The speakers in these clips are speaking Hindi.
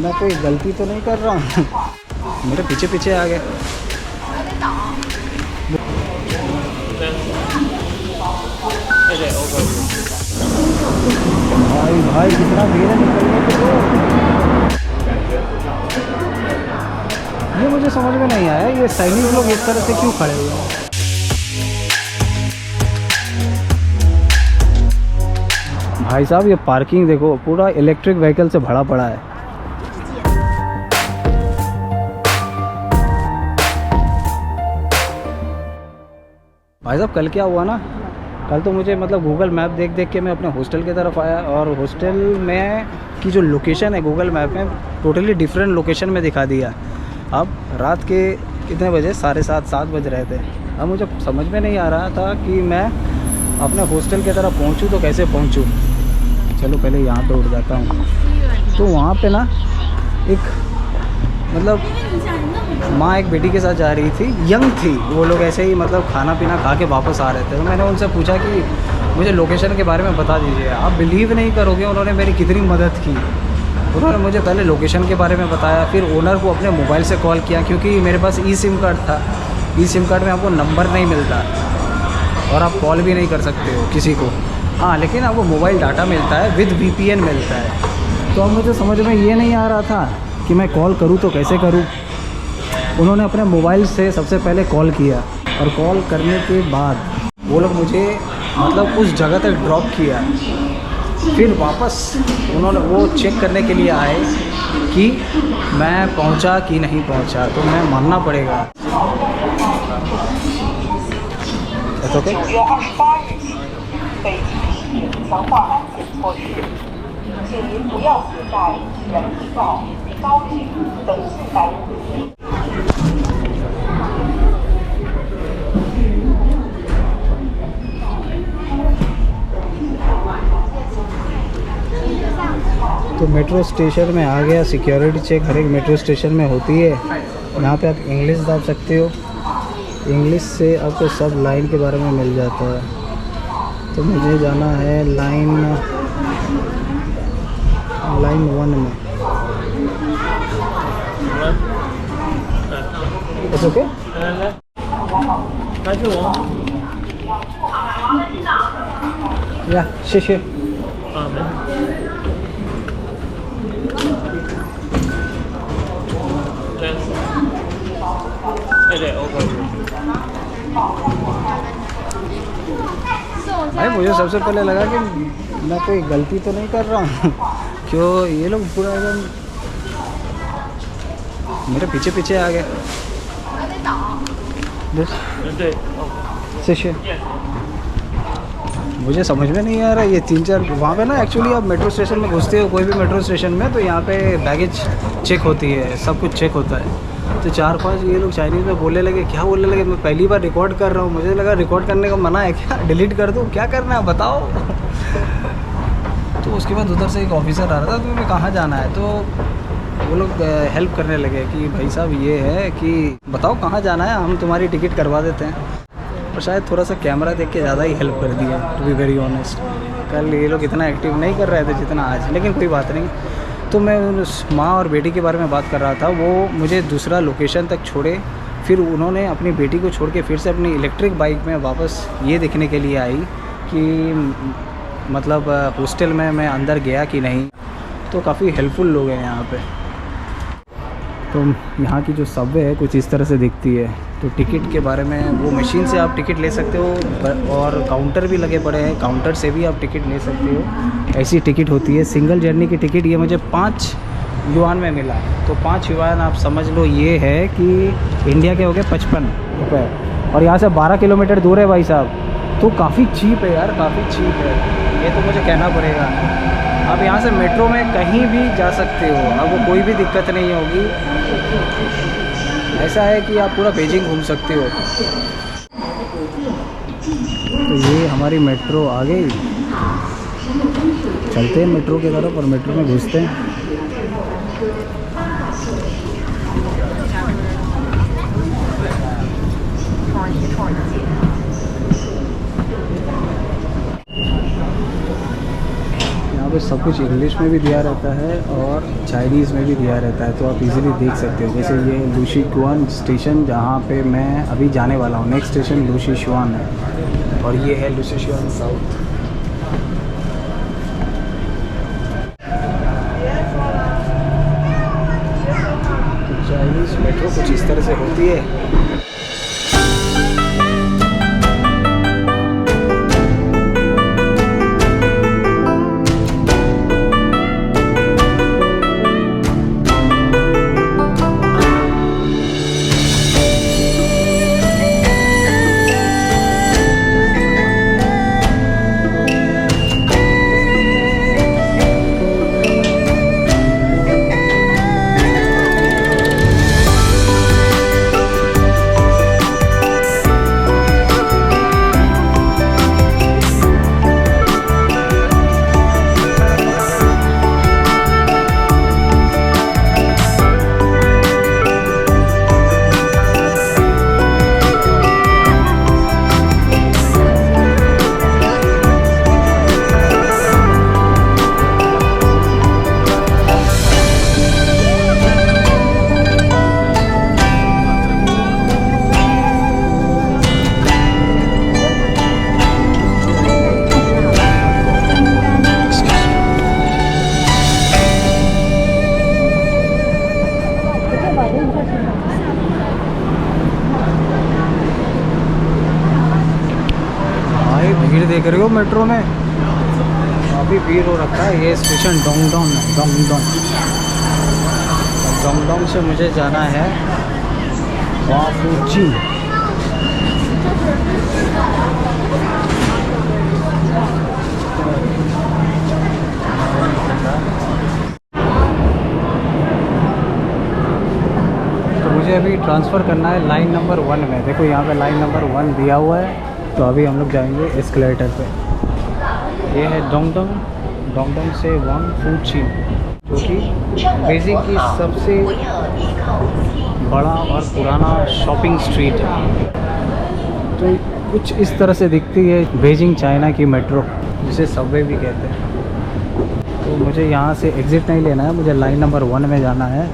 मैं कोई गलती तो नहीं कर रहा हूँ? मेरे पीछे पीछे आ गए। भाई भाई कितना धीरे निकलने के लिए। ये मुझे समझ में नहीं आया, ये सैनिक लोग इस तरह से क्यों खड़े हुए हैं? भाई साहब ये पार्किंग देखो, पूरा इलेक्ट्रिक व्हीकल से भरा पड़ा है। भाई साहब कल क्या हुआ ना, कल तो मुझे मतलब गूगल मैप देख देख के मैं अपने हॉस्टल की तरफ आया, और हॉस्टल में की जो लोकेशन है गूगल मैप में टोटली डिफरेंट लोकेशन में दिखा दिया। अब रात के कितने बजे, 7:30 बज रहे थे। अब मुझे समझ में नहीं आ रहा था कि मैं अपने हॉस्टल की तरफ पहुंचूं तो कैसे पहुंचूं। चलो पहले यहाँ पे उठ जाता हूँ। तो वहाँ पे ना एक मतलब माँ एक बेटी के साथ जा रही थी, यंग थी वो लोग, ऐसे ही मतलब खाना पीना खा के वापस आ रहे थे। तो मैंने उनसे पूछा कि मुझे लोकेशन के बारे में बता दीजिए। आप बिलीव नहीं करोगे उन्होंने मेरी कितनी मदद की। उन्होंने मुझे पहले लोकेशन के बारे में बताया, फिर ओनर को अपने मोबाइल से कॉल किया, क्योंकि मेरे पास ई सिम कार्ड था। ई सिम कार्ड में आपको नंबर नहीं मिलता और आप कॉल भी नहीं कर सकते हो किसी को। हाँ, लेकिन आपको मोबाइल डाटा मिलता है, विद VPN मिलता है। तो अब मुझे समझ में ये नहीं आ रहा था कि मैं कॉल करूँ तो कैसे करूँ। उन्होंने अपने मोबाइल से सबसे पहले कॉल किया, और कॉल करने के बाद वो लोग मुझे मतलब उस जगह तक ड्रॉप किया। फिर वापस उन्होंने वो चेक करने के लिए आए कि मैं पहुंचा कि नहीं पहुंचा। तो मैं मानना पड़ेगा। ओके, 强化安全措施，请您不要携带人体罩、刀具等性感物品。तो मेट्रो स्टेशन में आ गया। सिक्योरिटी चेक हर एक मेट्रो स्टेशन में होती है। यहाँ पे आप इंग्लिश दाब सकते हो, इंग्लिश से आपको सब लाइन के बारे में मिल जाता है। तो मुझे जाना है लाइन 1 में। It's okay? 还是我呀，谢谢。没对，OK。भाई मुझे सबसे पहले लगा कि मैं कोई गलती तो नहीं कर रहा हूँ। क्यों ये लोग पूरा एकदम मेरे पीछे पीछे आ गए। मुझे समझ में नहीं आ रहा ये 3-4 वहाँ पे ना। एक्चुअली आप मेट्रो स्टेशन में घुसते हो, कोई भी मेट्रो स्टेशन में, तो यहाँ पे बैगेज चेक होती है, सब कुछ चेक होता है। तो 4-5 ये लोग चाइनीज़ में बोलने लगे। क्या बोलने लगे? मैं पहली बार रिकॉर्ड कर रहा हूँ, मुझे लगा रिकॉर्ड करने का मना है क्या, डिलीट कर दूँ, क्या करना है बताओ। तो उसके बाद उधर से एक ऑफिसर आ रहा था, तो मैं कहाँ जाना है, तो वो लोग हेल्प करने लगे कि भाई साहब ये है कि बताओ कहाँ जाना है, हम तुम्हारी टिकट करवा देते हैं। और शायद थोड़ा सा कैमरा देख के ज़्यादा ही हेल्प कर दिया, टू बी वेरी ऑनेस्ट। कल ये लोग इतना एक्टिव नहीं कर रहे थे जितना आज, लेकिन कोई बात नहीं। तो मैं उस माँ और बेटी के बारे में बात कर रहा था। वो मुझे दूसरा लोकेशन तक छोड़े, फिर उन्होंने अपनी बेटी को छोड़ के फिर से अपनी इलेक्ट्रिक बाइक में वापस ये देखने के लिए आई कि मतलब हॉस्टल में मैं अंदर गया कि नहीं। तो काफ़ी हेल्पफुल लोग हैं यहाँ पे। तो यहाँ की जो सबवे है कुछ इस तरह से दिखती है। तो टिकट के बारे में, वो मशीन से आप टिकट ले सकते हो, और काउंटर भी लगे पड़े हैं, काउंटर से भी आप टिकट ले सकते हो। ऐसी टिकट होती है। सिंगल जर्नी की टिकट ये मुझे 5 युआन में मिला। तो 5 युआन आप समझ लो ये है कि इंडिया के हो गए 55 रुपये, और यहाँ से 12 किलोमीटर दूर है भाई साहब। तो काफ़ी चीप है यार, काफ़ी चीप है, ये तो मुझे कहना पड़ेगा। आप यहाँ से मेट्रो में कहीं भी जा सकते हो, आपको कोई भी दिक्कत नहीं होगी। ऐसा है कि आप पूरा बीजिंग घूम सकते हो। तो ये हमारी मेट्रो आ गई। चलते हैं मेट्रो की तरफ और मेट्रो में घुसते हैं। यहाँ पे सब कुछ इंग्लिश में भी दिया रहता है और चाइनीज़ में भी दिया रहता है, तो आप इजीली देख सकते हो। जैसे ये लूशिक्वान स्टेशन जहाँ पे मैं अभी जाने वाला हूँ, नेक्स्ट स्टेशन लूशिक्वान है और ये है लूशिक्वान साउथ। तो चाइनीज़ मेट्रो कुछ इस तरह से होती है। भीड़ देख रहे हो मेट्रो में, काफ़ी भीड़ हो रखा है। ये स्टेशन डोंगडोंग है, डोंगडोंग से मुझे जाना है वाफूची। तो मुझे अभी ट्रांसफ़र करना है लाइन नंबर 1 में। देखो यहाँ पे लाइन नंबर 1 दिया हुआ है, तो अभी हम लोग जाएंगे एस्केलेटर पे। ये है डोंगडोंग से वाफूची, जो कि बीजिंग की सबसे बड़ा और पुराना शॉपिंग स्ट्रीट है। तो कुछ इस तरह से दिखती है बीजिंग चाइना की मेट्रो, जिसे सबवे भी कहते हैं। तो मुझे यहाँ से एग्ज़िट नहीं लेना है, मुझे लाइन नंबर 1 में जाना है।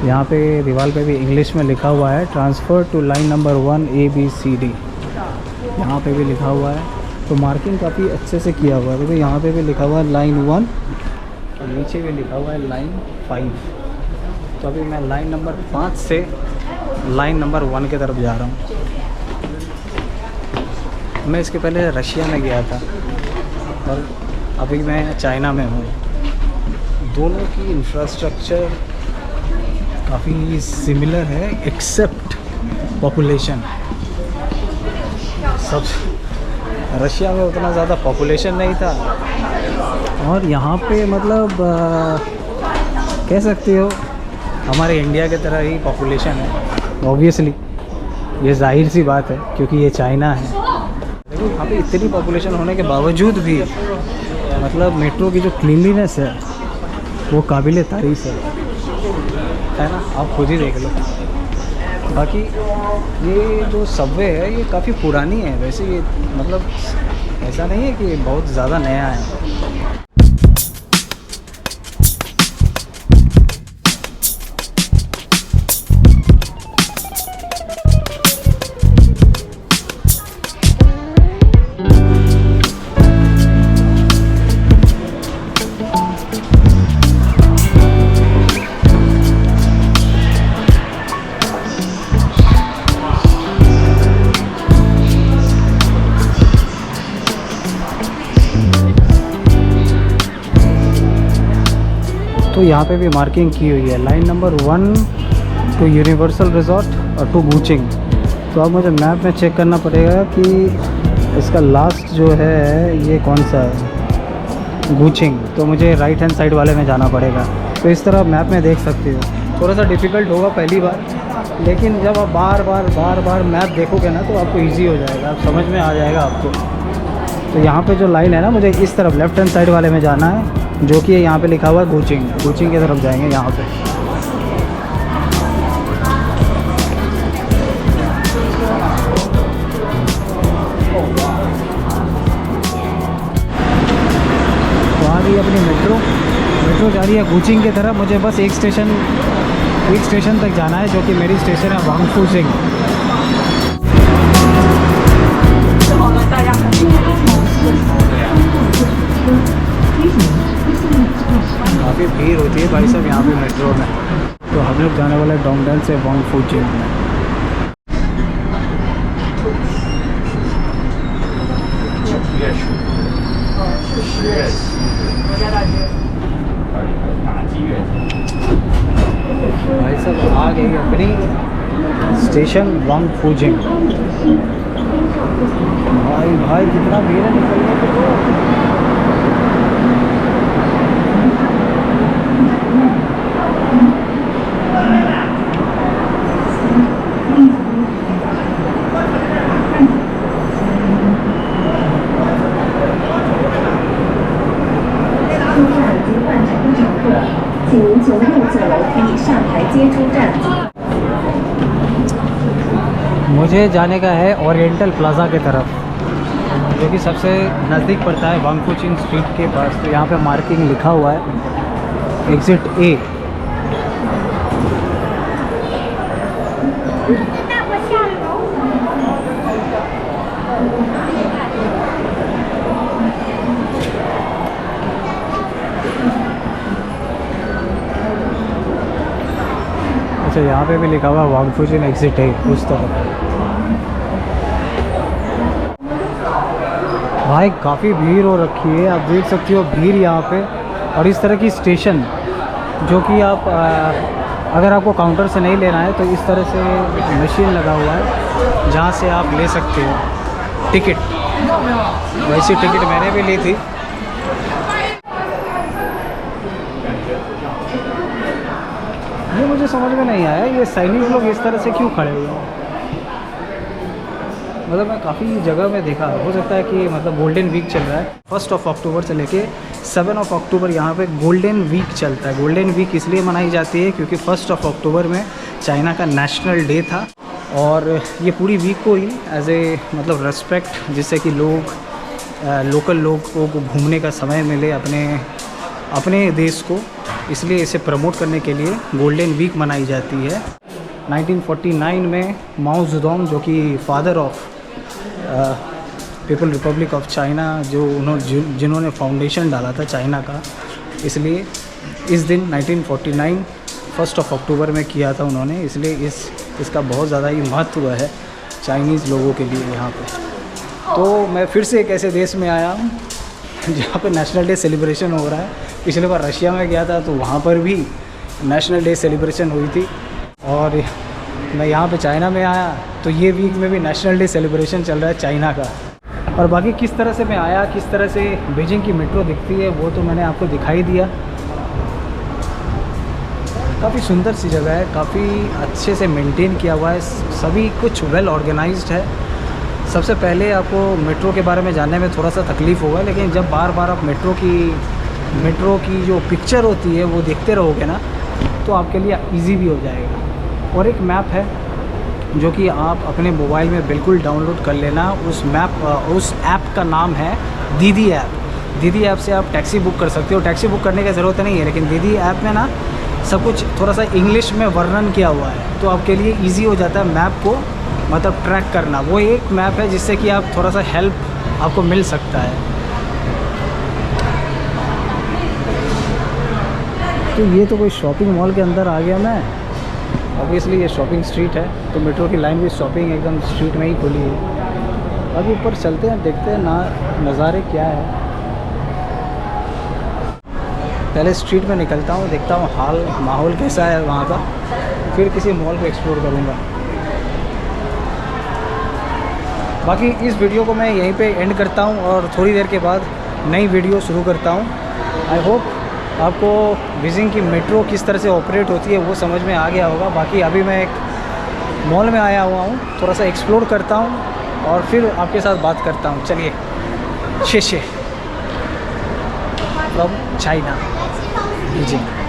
यहाँ पे दीवार पे भी इंग्लिश में लिखा हुआ है transfer to line number 1 ABCD, यहाँ पे भी लिखा हुआ है। तो मार्किंग काफ़ी अच्छे से किया हुआ है। देखो यहाँ पे भी लिखा हुआ है लाइन 1 और नीचे भी लिखा हुआ है लाइन 5। तो अभी मैं लाइन नंबर 5 से लाइन नंबर 1 की तरफ जा रहा हूँ। मैं इसके पहले रशिया में गया था और अभी मैं चाइना में हूँ। दोनों की इंफ्रास्ट्रक्चर काफ़ी सिमिलर है एक्सेप्ट पॉपुलेशन। सब रशिया में उतना ज़्यादा पॉपुलेशन नहीं था और यहाँ पे मतलब कह सकते हो हमारे इंडिया की तरह ही पॉपुलेशन है। ऑब्वियसली ये जाहिर सी बात है क्योंकि ये चाइना है। देखो यहाँ पे इतनी पॉपुलेशन होने के बावजूद भी मतलब मेट्रो की जो क्लीनलीनेस है वो काबिल तारीफ़ है ना, आप खुद ही देख लो। बाकी ये जो सबवे है ये काफ़ी पुरानी है वैसे, ये मतलब ऐसा नहीं है कि बहुत ज़्यादा नया है। तो यहाँ पे भी मार्किंग की हुई है line number 1 to universal resort और टू गूचिंग। तो अब मुझे मैप में चेक करना पड़ेगा कि इसका लास्ट जो है ये कौन सा है, गूचिंग। तो मुझे राइट हैंड साइड वाले में जाना पड़ेगा। तो इस तरह मैप में देख सकते हो। थोड़ा सा डिफ़िकल्ट होगा पहली बार, लेकिन जब आप बार बार मैप देखोगे ना तो आपको ईजी हो जाएगा, आप समझ में आ जाएगा आपको। तो यहाँ पे जो लाइन है ना, मुझे इस तरफ लेफ़्ट हैंड साइड वाले में जाना है, जो कि यहाँ पे लिखा हुआ है गूचिंग। गूचिंग की तरफ जाएंगे यहाँ पे। तो आज रही है अपनी मेट्रो जा रही है गुचिंग की तरफ। मुझे बस एक स्टेशन तक जाना है, जो कि मेरी स्टेशन है वांगफुजिंग। काफ़ी भीड़ होती है भाई साहब यहाँ पे मेट्रो में। तो हम लोग जाने वाले डोंगडन से वांगफुजिंग में। भाई साहब आ गई अपनी स्टेशन वांगफुजिंग। भाई कितना भीड़ है निकलने के लिए। मुझे जाने का है ओरिएंटल प्लाज़ा की तरफ, जो कि सबसे नज़दीक पड़ता है वांगफुजिंग स्ट्रीट के पास। तो यहाँ पे मार्किंग लिखा हुआ है एग्ज़िट ए। अच्छा, यहाँ पे भी लिखा हुआ है वांगफुजिंग एग्ज़िट है उस तरफ। भाई काफ़ी भीड़ हो रखी है, आप देख सकते हो भीड़ यहाँ पे। और इस तरह की स्टेशन जो कि आप अगर आपको काउंटर से नहीं लेना है तो इस तरह से मशीन लगा हुआ है जहाँ से आप ले सकते हो टिकट। वैसी टिकट मैंने भी ली थी। ये मुझे समझ में नहीं आया, ये सैनिक लोग इस तरह से क्यों खड़े हुए हैं। मतलब मैं काफ़ी जगह में देखा, हो सकता है कि मतलब गोल्डन वीक चल रहा है। 1 अक्टूबर से लेके 7 अक्टूबर यहाँ पे गोल्डन वीक चलता है। गोल्डन वीक इसलिए मनाई जाती है क्योंकि 1 अक्टूबर में चाइना का नेशनल डे था। और ये पूरी वीक को ही एज ए मतलब रेस्पेक्ट, जिससे कि लोकल लोग को घूमने का समय मिले अपने देश को, इसलिए इसे प्रमोट करने के लिए गोल्डन वीक मनाई जाती है। 1949 में माओ ज़ेडोंग, जो कि father of people Republic of China, जिन्होंने फाउंडेशन डाला था चाइना का, इसलिए इस दिन 1949 1 अक्टूबर में किया था उन्होंने। इसलिए इसका बहुत ज़्यादा ही महत्व है चाइनीज़ लोगों के लिए यहाँ पे। तो मैं फिर से एक ऐसे देश में आया हूँ जहाँ पे नेशनल डे सेलिब्रेशन हो रहा है। पिछले बार रशिया में गया था तो वहाँ पर भी नेशनल डे सेलिब्रेशन हुई थी। और मैं यहाँ पे चाइना में आया तो ये वीक में भी नेशनल डे सेलिब्रेशन चल रहा है चाइना का। और बाकी किस तरह से मैं आया, किस तरह से बीजिंग की मेट्रो दिखती है, वो तो मैंने आपको दिखाई दिया। काफ़ी सुंदर सी जगह है, काफ़ी अच्छे से मेंटेन किया हुआ है, सभी कुछ वेल ऑर्गेनाइज्ड है। सबसे पहले आपको मेट्रो के बारे में जानने में थोड़ा सा तकलीफ़ होगा, लेकिन जब बार बार आप मेट्रो की जो पिक्चर होती है वो देखते रहोगे ना, तो आपके लिए इजी भी हो जाएगा। और एक मैप है जो कि आप अपने मोबाइल में बिल्कुल डाउनलोड कर लेना। उस ऐप का नाम है दीदी ऐप। दीदी ऐप से आप टैक्सी बुक कर सकते हो। टैक्सी बुक करने की ज़रूरत नहीं है, लेकिन दीदी ऐप में ना सब कुछ थोड़ा सा इंग्लिश में वर्णन किया हुआ है, तो आपके लिए ईजी हो जाता है मैप को मतलब ट्रैक करना। वो एक मैप है जिससे कि आप थोड़ा सा हेल्प आपको मिल सकता है। तो ये तो कोई शॉपिंग मॉल के अंदर आ गया मैं। ऑब्वियसली ये शॉपिंग स्ट्रीट है, तो मेट्रो की लाइन भी शॉपिंग एकदम स्ट्रीट में ही खुली है। अभी ऊपर चलते हैं, देखते हैं नज़ारे क्या है। पहले स्ट्रीट में निकलता हूँ, देखता हूँ माहौल कैसा है वहाँ का, फिर किसी मॉल को एक्सप्लोर करूँगा। बाकी इस वीडियो को मैं यहीं पे एंड करता हूँ और थोड़ी देर के बाद नई वीडियो शुरू करता हूँ। आई होप आपको बीजिंग की मेट्रो किस तरह से ऑपरेट होती है वो समझ में आ गया होगा। बाकी अभी मैं एक मॉल में आया हुआ हूँ, थोड़ा सा एक्सप्लोर करता हूँ और फिर आपके साथ बात करता हूँ। चलिए, शेशे फ्रॉम चाइना बीजिंग।